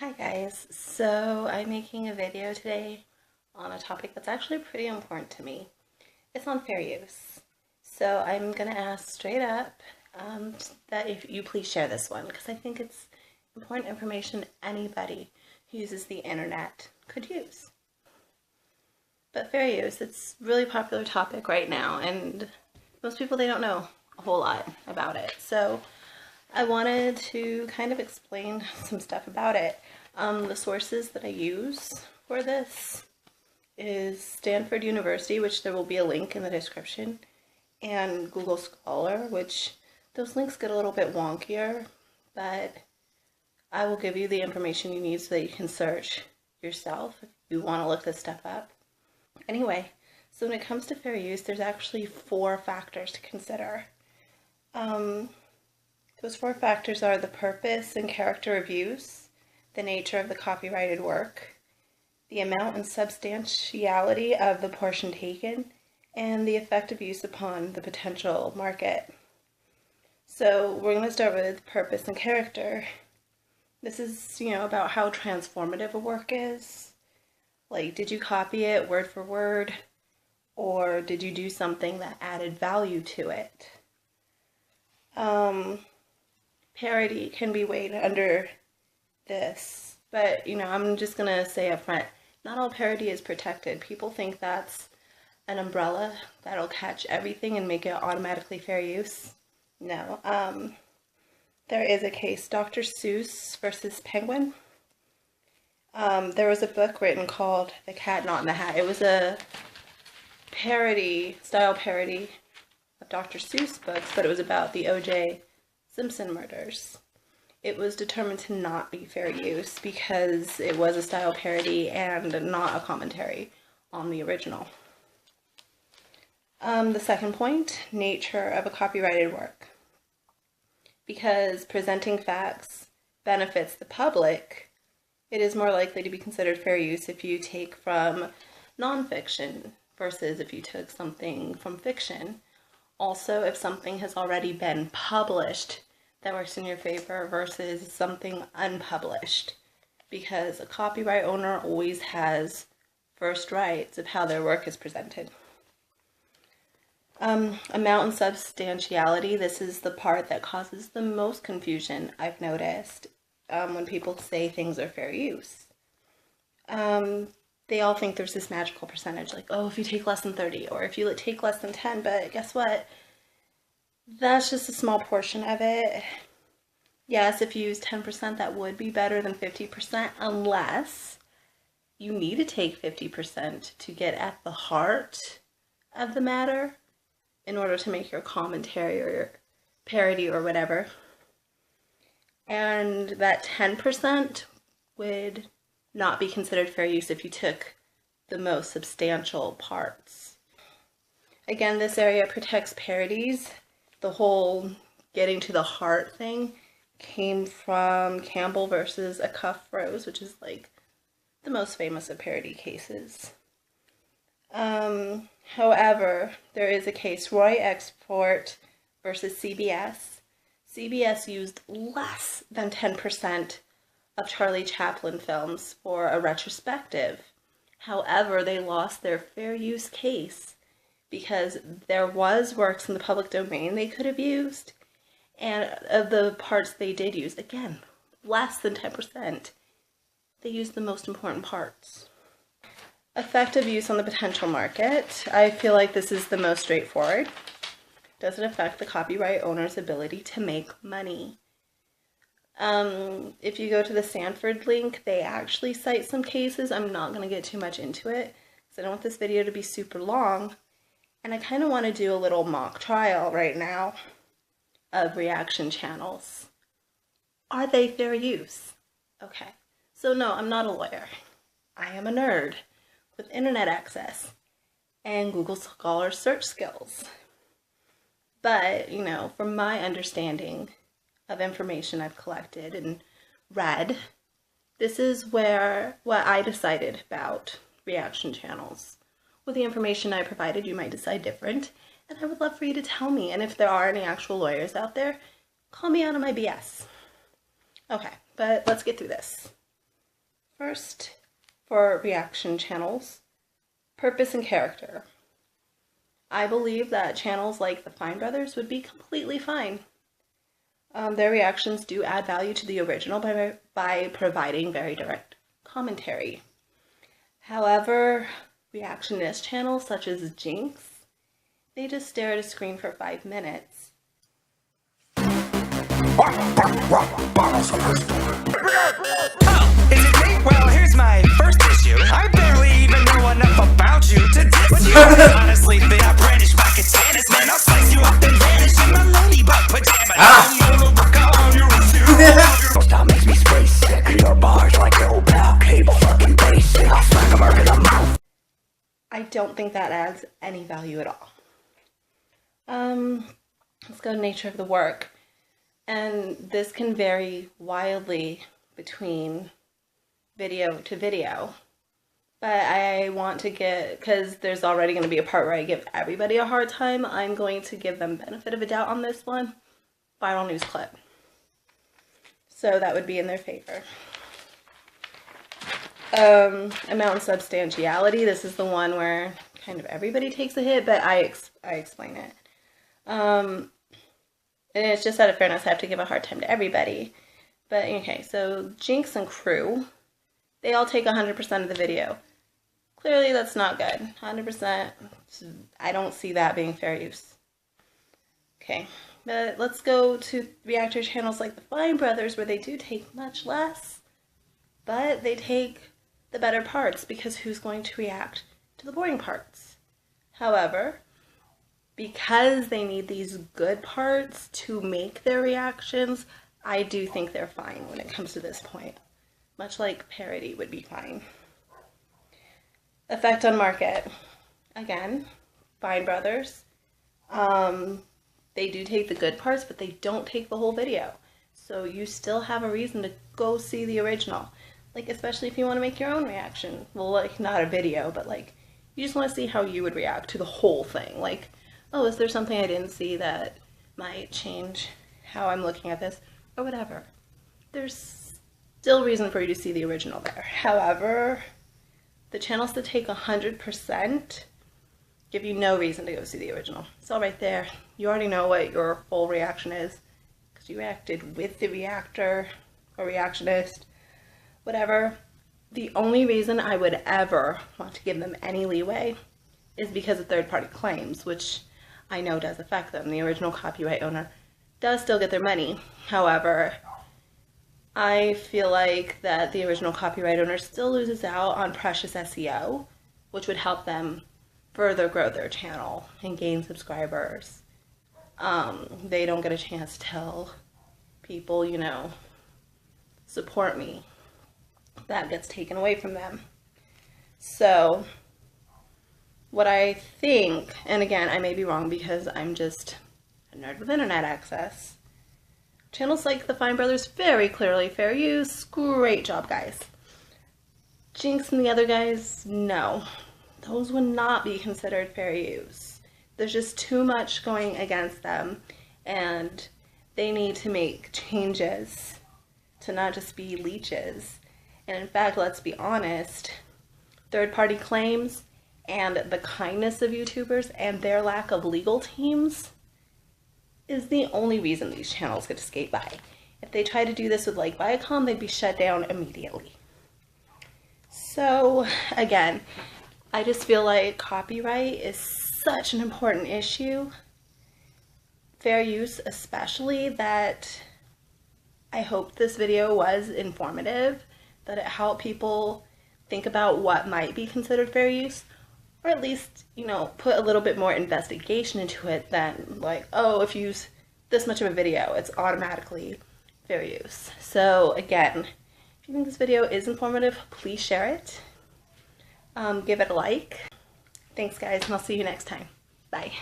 Hi guys, so I'm making a video today on a topic that's actually pretty important to me. It's on fair use. So I'm going to ask straight up that if you please share this one because I think it's important information anybody who uses the internet could use. But fair use, it's a really popular topic right now and most people, they don't know a whole lot about it. So I wanted to kind of explain some stuff about it. The sources that I use for this is Stanford University, which there will be a link in the description, and Google Scholar, which those links get a little bit wonkier, but I will give you the information you need so that you can search yourself if you want to look this stuff up. Anyway, so when it comes to fair use, there's actually 4 factors to consider. Those 4 factors are the purpose and character of use, the nature of the copyrighted work, the amount and substantiality of the portion taken, and the effect of use upon the potential market. So we're going to start with purpose and character. This is, about how transformative a work is. Like, did you copy it word for word, or did you do something that added value to it? Parody can be weighed under this, but I'm just gonna say up front, not all parody is protected. People think that's an umbrella that'll catch everything and make it automatically fair use. No. There is a case, Dr. Seuss versus Penguin. There was a book written called The Cat Not in the Hat. It was a style parody of Dr. Seuss books, but it was about the O.J. Simpson murders. It was determined to not be fair use because it was a style parody and not a commentary on the original. The second point, nature of a copyrighted work. Because presenting facts benefits the public, it is more likely to be considered fair use if you take from nonfiction versus if you took something from fiction. Also, if something has already been published, that works in your favor versus something unpublished, because a copyright owner always has first rights of how their work is presented. Amount and substantiality, this is the part that causes the most confusion, I've noticed, when people say things are fair use. They all think there's this magical percentage, like, oh, if you take less than 30, or if you take less than 10, but guess what? That's just a small portion of it. Yes, if you use 10%, that would be better than 50%, unless you need to take 50% to get at the heart of the matter in order to make your commentary or your parody or whatever. And that 10% would not be considered fair use if you took the most substantial parts. Again, this area protects parodies. The whole getting to the heart thing came from Campbell versus A Cuff Rose, which is like the most famous of parody cases. However, there is a case, Roy Export versus CBS. CBS used less than 10% of Charlie Chaplin films for a retrospective. However, they lost their fair use case because there was works in the public domain they could have used, and of the parts they did use, again, less than 10%, they used the most important parts. Effective use on the potential market. I feel like this is the most straightforward. Does it affect the copyright owner's ability to make money? If you go to the Stanford link, they actually cite some cases. I'm not going to get too much into it because I don't want this video to be super long. And I kind of want to do a little mock trial right now of reaction channels. Are they fair use? Okay, so no, I'm not a lawyer. I am a nerd with internet access and Google Scholar search skills. But, from my understanding of information I've collected and read, this is what I decided about reaction channels. With the information I provided, you might decide different, and I would love for you to tell me. And if there are any actual lawyers out there, call me out on my BS. Okay, but let's get through this. First, for reaction channels, purpose and character. I believe that channels like the Fine Brothers would be completely fine. Their reactions do add value to the original by providing very direct commentary. However, reactionist channels such as Jinx, they just stare at a screen for 5 minutes. Is it me? Well, here's my first issue. I barely even know enough about you to diss you. Honestly, think I brandish my katanas, man. I'll slice you up and vanish in my ladybug pajamas. Stop makes me space sick. Your bars like no bell cable, fucking basic. I'll smack a mark in the mouth. I don't think that adds any value at all. Let's go to nature of the work. And this can vary wildly between video to video. But I want to because there's already going to be a part where I give everybody a hard time, I'm going to give them benefit of a doubt on this one. Viral news clip. So that would be in their favor. Amount and substantiality. This is the one where kind of everybody takes a hit, but I explain it. And it's just out of fairness, I have to give a hard time to everybody. But okay, so Jinx and crew, they all take 100% of the video. Clearly that's not good. 100%, I don't see that being fair use. Okay, but let's go to reactor channels like the Fine Brothers, where they do take much less, but they take the better parts, because who's going to react to the boring parts? However, because they need these good parts to make their reactions, I do think they're fine when it comes to this point. Much like parody would be fine. Effect on market. Again, Fine Brothers. They do take the good parts, but they don't take the whole video. So you still have a reason to go see the original. Like, especially if you want to make your own reaction. Well, like, not a video, but like, you just want to see how you would react to the whole thing. Like, oh, is there something I didn't see that might change how I'm looking at this? Or whatever. There's still reason for you to see the original there. However, the channels that take 100% give you no reason to go see the original. It's all right there. You already know what your full reaction is, because you reacted with the reactor or reactionist, whatever. The only reason I would ever want to give them any leeway is because of third-party claims, which I know does affect them. The original copyright owner does still get their money. However, I feel like that the original copyright owner still loses out on precious SEO, which would help them further grow their channel and gain subscribers. They don't get a chance to tell people, you know, support me. That gets taken away from them. So what I think, and again, I may be wrong because I'm just a nerd with internet access, channels like the Fine Brothers, very clearly fair use. Great job, guys. Jinx and the other guys, no. Those would not be considered fair use. There's just too much going against them, and they need to make changes to not just be leeches. And in fact, let's be honest, third-party claims and the kindness of YouTubers and their lack of legal teams is the only reason these channels could skate by. If they try to do this with like Viacom, they'd be shut down immediately. So again, I just feel like copyright is such an important issue, fair use especially, that I hope this video was informative, that it helped people think about what might be considered fair use, or at least, you know, put a little bit more investigation into it than like, oh, if you use this much of a video, it's automatically fair use. So again, if you think this video is informative, please share it. Give it a like. Thanks guys, and I'll see you next time. Bye.